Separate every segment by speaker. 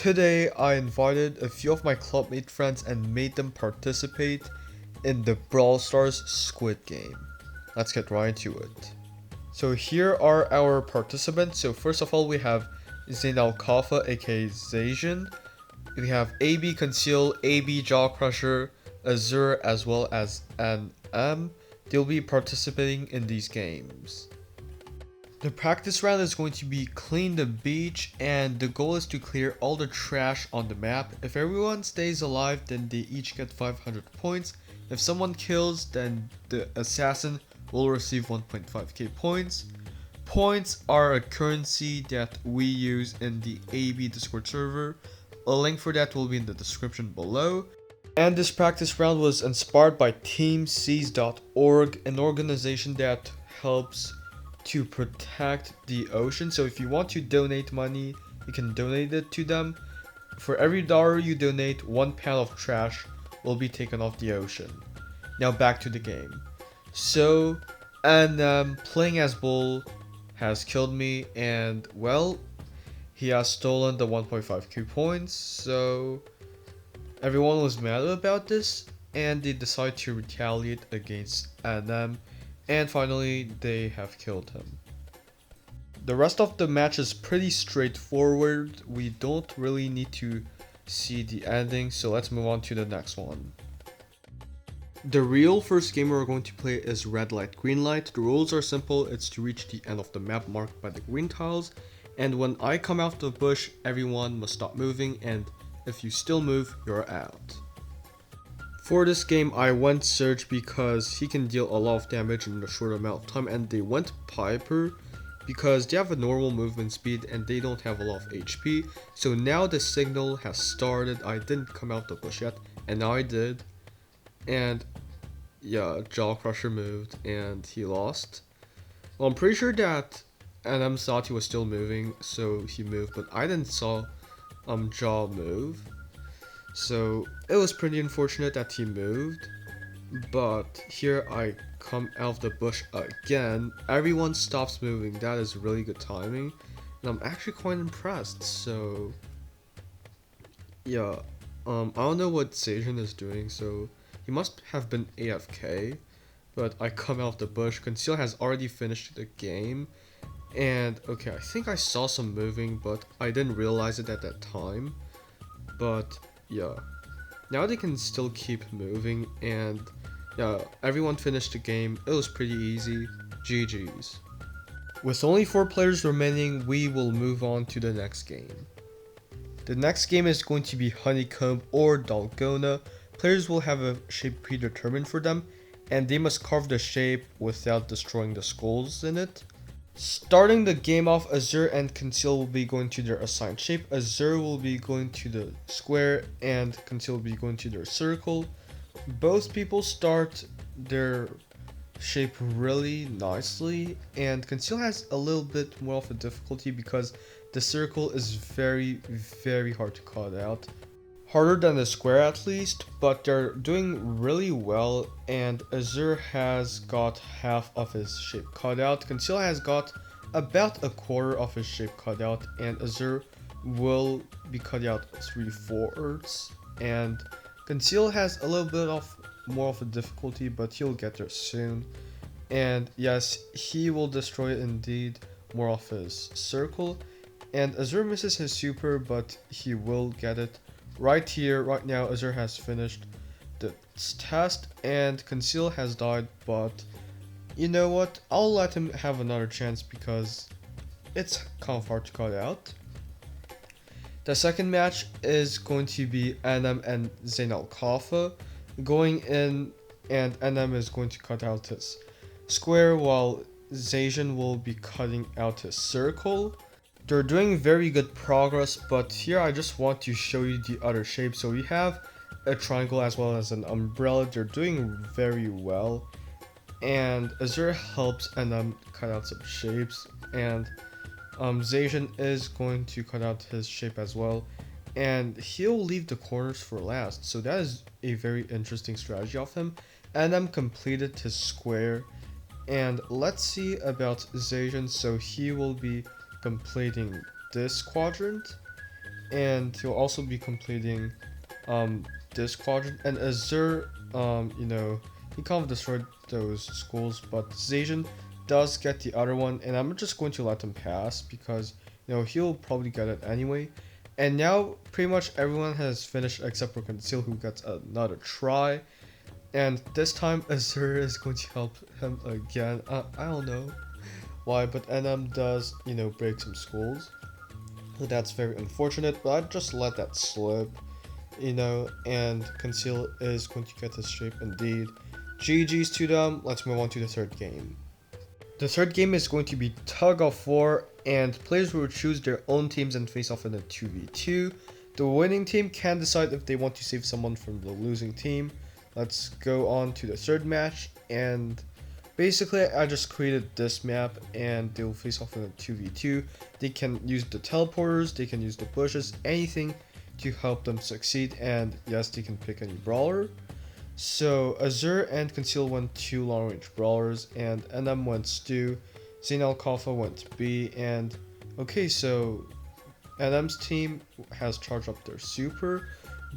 Speaker 1: today I invited a few of my clubmate friends and made them participate in the Brawl Stars Squid Game. Let's get right into it. So here are our participants. So first of all we have Zain Al-Kafa aka Zajan. We have AB Conceal, AB Jaw Crusher, Azure as well as NM. They'll be participating in these games. The practice round is going to be clean the beach, and the goal is to clear all the trash on the map. If everyone stays alive, then they each get 500 points. If someone kills, then the assassin will receive 1.5k points. Points are a currency that we use in the AB Discord server. A link for that will be in the description below. And this practice round was inspired by TeamSeas.org, an organization that helps to protect the ocean. So if you want to donate money, you can donate it to them. For every dollar you donate, 1 pound of trash will be taken off the ocean. Now back to the game. So, and playing as Bull has killed me, and well, he has stolen the 1.5k points, so everyone was mad about this, and they decided to retaliate against NM. And finally, they have killed him. The rest of the match is pretty straightforward. We don't really need to see the ending, so let's move on to the next one. The real first game we're going to play is red light, green light. The rules are simple. It's to reach the end of the map marked by the green tiles. And when I come out the bush, everyone must stop moving, and if you still move, you're out. For this game, I went Surge because he can deal a lot of damage in a short amount of time, and they went Piper because they have a normal movement speed and they don't have a lot of HP. So now the signal has started. I didn't come out the bush yet, and now I did. And yeah, Jaw Crusher moved and he lost. Well, I'm pretty sure that NM thought he was still moving, so he moved, but I didn't saw Jaw move. So it was pretty unfortunate that he moved, but here I come out of the bush again. Everyone stops moving. That is really good timing, and I'm actually quite impressed. So yeah, I don't know what Zajan is doing, so he must have been AFK, but I come out of the bush. Conceal has already finished the game, and okay, I think I saw some moving, but I didn't realize it at that time. But yeah, now they can still keep moving, and yeah, everyone finished the game. It was pretty easy. GG's. With only 4 players remaining, we will move on to the next game. The next game is going to be Honeycomb or Dalgona. Players will have a shape predetermined for them, and they must carve the shape without destroying the skulls in it. Starting the game off, Azure and Conceal will be going to their assigned shape. Azure will be going to the square and Conceal will be going to their circle. Both people start their shape really nicely, and Conceal has a little bit more of a difficulty because the circle is very hard to cut out. Harder than the square at least, but they're doing really well, and Azure has got half of his shape cut out. Conceal has got about a quarter of his shape cut out, and Azure will be cut out 3/4, and Conceal has a little bit of more of a difficulty, but he'll get there soon. And yes, he will destroy indeed more of his circle, and Azure misses his super, but he will get it. Right here, right now, Azure has finished the test and Conceal has died, but you know what? I'll let him have another chance because it's kind of hard to cut out. The second match is going to be NM and Zain Al-Kafa going in, and NM is going to cut out his square while Zajan will be cutting out his circle. They're doing very good progress, but here I just want to show you the other shapes. So we have a triangle as well as an umbrella. They're doing very well, and Azure helps NM cut out some shapes, and Zajan is going to cut out his shape as well, and he'll leave the corners for last, so that is a very interesting strategy of him. NM completed his square, and let's see about Zajan. So he will be completing this quadrant, and he'll also be completing this quadrant. And Azure, he kind of destroyed those schools, but Zacian does get the other one, and I'm just going to let him pass because he'll probably get it anyway. And now pretty much everyone has finished except for Conceal, who gets another try. And this time Azure is going to help him again. I don't know why, but NM does, break some schools. So that's very unfortunate, but I just let that slip, and Conceal is going to get this shape indeed. GG's to them. Let's move on to the third game. The third game is going to be Tug of War, and players will choose their own teams and face off in a 2v2. The winning team can decide if they want to save someone from the losing team. Let's go on to the third match, and basically I just created this map and they'll face off in a 2v2. They can use the teleporters, they can use the bushes, anything to help them succeed, and yes, they can pick any brawler. So Azure and Conceal went 2 long range brawlers, and NM went Stu, Zain Al-Khafa went B, and okay, so NM's team has charged up their super,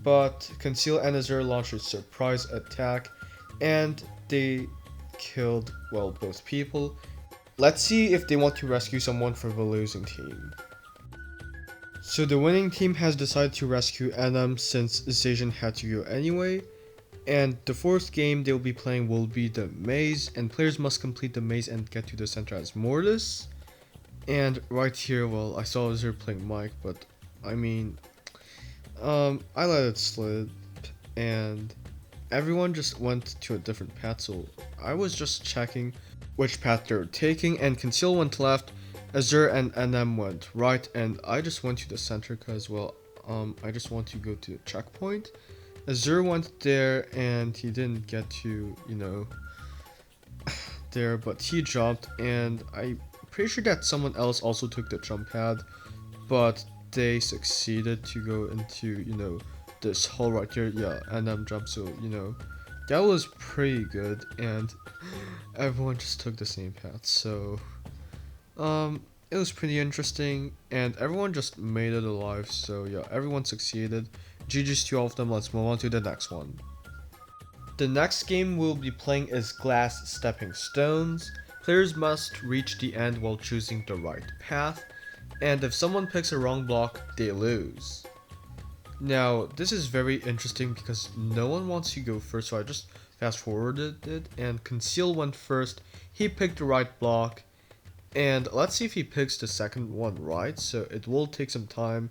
Speaker 1: but Conceal and Azure launched a surprise attack, and they killed, well, both people. Let's see if they want to rescue someone from the losing team. So the winning team has decided to rescue NM since Zacian had to go anyway. And the fourth game they'll be playing will be the maze, and players must complete the maze and get to the center as Mortis. And right here, well, I saw Azure playing Mike, but I mean, I let it slip, and everyone just went to a different path, so I was just checking which path they were taking, and Conceal went left, Azure and NM went right, and I just went to the center because, well, I just want to go to the checkpoint. Azure went there and he didn't get to, there, but he jumped, and I'm pretty sure that someone else also took the jump pad, but they succeeded to go into, this hole right here. Yeah, and jumped, so, that was pretty good, and everyone just took the same path, so, it was pretty interesting, and everyone just made it alive, so yeah, everyone succeeded. GG's to all of them. Let's move on to the next one. The next game we'll be playing is Glass Stepping Stones. Players must reach the end while choosing the right path, and if someone picks a wrong block, they lose. Now, this is very interesting because no one wants to go first, so I just fast forwarded it, and Conceal went first. He picked the right block, and let's see if he picks the second one right, so it will take some time.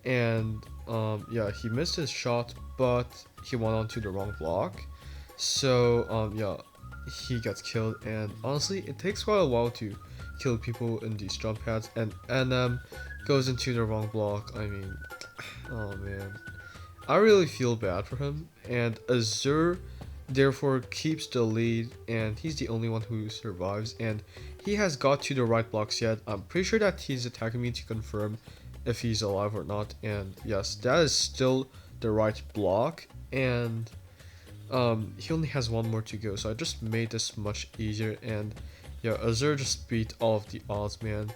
Speaker 1: And yeah, he missed his shot, but he went on to the wrong block, so yeah, he gets killed. And honestly, it takes quite a while to kill people in these jump pads, and NM goes into the wrong block. I mean, oh man, I really feel bad for him. And Azure therefore keeps the lead, and he's the only one who survives, and he has got to the right blocks yet. I'm pretty sure that he's attacking me to confirm if he's alive or not, and yes, that is still the right block, and he only has one more to go, so I just made this much easier. And yeah, Azure just beat all of the odds, man.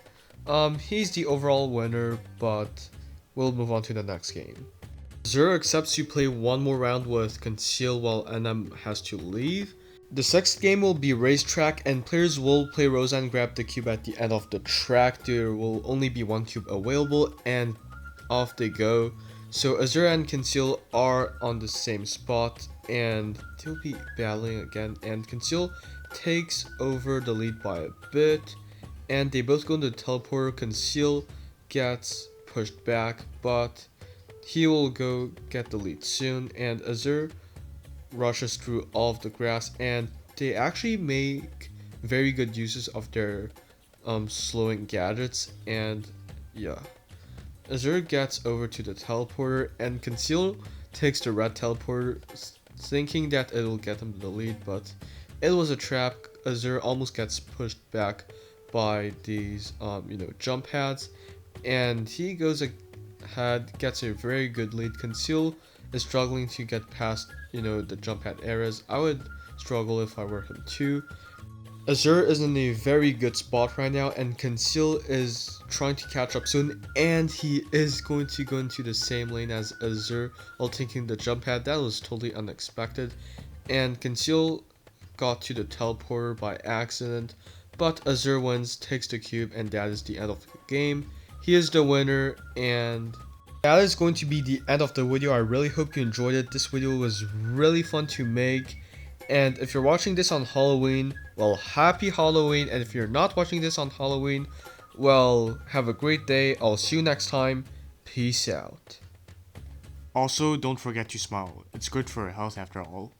Speaker 1: He's the overall winner, but we'll move on to the next game. Azure accepts to play one more round with Conceal while NM has to leave. The sixth game will be Racetrack, and players will play Rosa and grab the cube at the end of the track. There will only be one cube available, and off they go. So Azure and Conceal are on the same spot, and they'll be battling again, and Conceal takes over the lead by a bit, and they both go into the teleporter. Conceal gets pushed back, but he will go get the lead soon, and Azure rushes through all of the grass, and they actually make very good uses of their slowing gadgets. And yeah, Azure gets over to the teleporter, and Conceal takes the red teleporter thinking that it will get him the lead, but it was a trap. Azure almost gets pushed back by these jump pads, and he goes ahead, gets a very good lead. Conceal is struggling to get past the jump pad areas. I would struggle if I were him too. Azure is in a very good spot right now, and Conceal is trying to catch up soon, and he is going to go into the same lane as Azur while taking the jump pad. That was totally unexpected, and Conceal got to the teleporter by accident, but Azur wins, takes the cube, and that is the end of the game. He is the winner, and that is going to be the end of the video. I really hope you enjoyed it. This video was really fun to make, and if you're watching this on Halloween, well, happy Halloween, and if you're not watching this on Halloween, well, have a great day. I'll see you next time. Peace out.
Speaker 2: Also, don't forget to smile. It's good for your health after all.